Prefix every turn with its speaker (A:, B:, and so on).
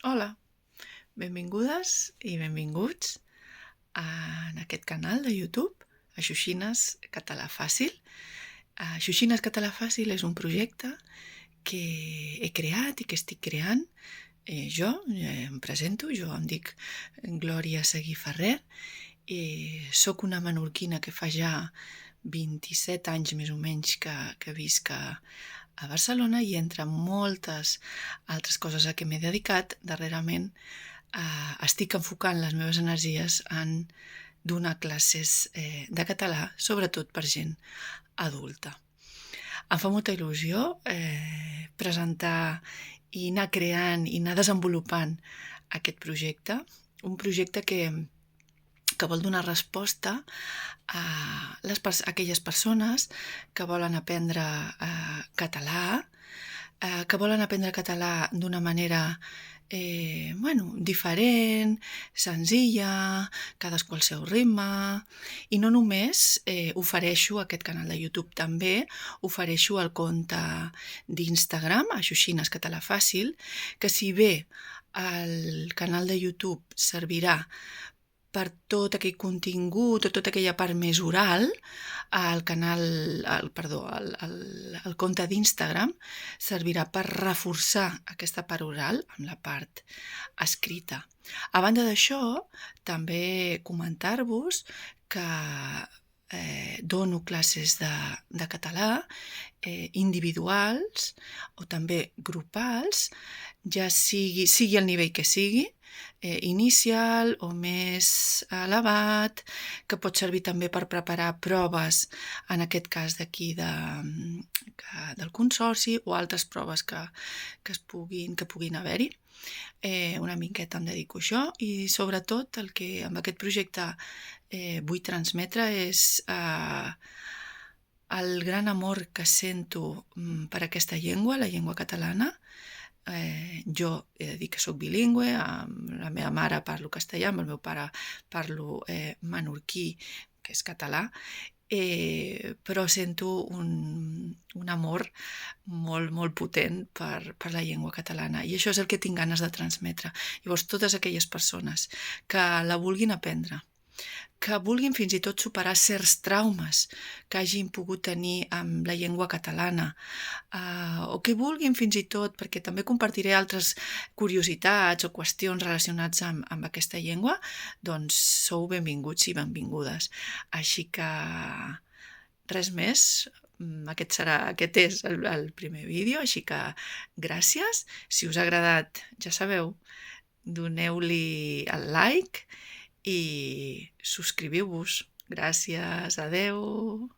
A: Hola, benvingudes i benvinguts en aquest canal de YouTube, a Xuxines Català Fàcil. Xuxines Català Fàcil és un projecte que he creat i que estic creant. Em presento, jo em dic Glòria Seguí Ferrer, soc una menorquina que fa ja 27 anys més o menys que visc a Barcelona, i entre moltes altres coses a què m'he dedicat darrerament estic enfocant les meves energies en donar classes de català, sobretot per gent adulta. Em fa molta il·lusió presentar i anar creant i anar desenvolupant aquest projecte, un projecte que vol donar resposta a aquelles persones que volen aprendre català, que volen aprendre català d'una manera diferent, senzilla, cadascú al seu ritme. I no només ofereixo aquest canal de YouTube, també ofereixo el compte d'Instagram, a Xuxines Català Fàcil, que si bé el canal de YouTube servirà per tot aquell contingut o tota aquella part més oral, el compte d'Instagram servirà per reforçar aquesta part oral amb la part escrita. A banda d'això, també comentar-vos que dono classes de català individuals o també grupals, ja sigui el nivell que sigui, inicial o més elevat, que pot servir també per preparar proves, en aquest cas d'aquí del Consorci, o altres proves que puguin haver-hi. Una miqueta em dedico a això, i sobretot el que amb aquest projecte vull transmetre és el gran amor que sento per aquesta llengua, la llengua catalana. Jo he de dir que soc bilingüe, amb la meva mare parlo castellà, amb el meu pare parlo menorquí, que és català, però sento un amor molt, molt potent per la llengua catalana, i això és el que tinc ganes de transmetre. Llavors, totes aquelles persones que la vulguin aprendre, que vulguin fins i tot superar certs traumes que hagin pogut tenir amb la llengua catalana, o que vulguin fins i tot, perquè també compartiré altres curiositats o qüestions relacionats amb aquesta llengua, doncs sou benvinguts i benvingudes. Així que res més, aquest és el primer vídeo, així que gràcies. Si us ha agradat, ja sabeu, doneu-li el like i subscriviu-vos. Gràcies, adeu!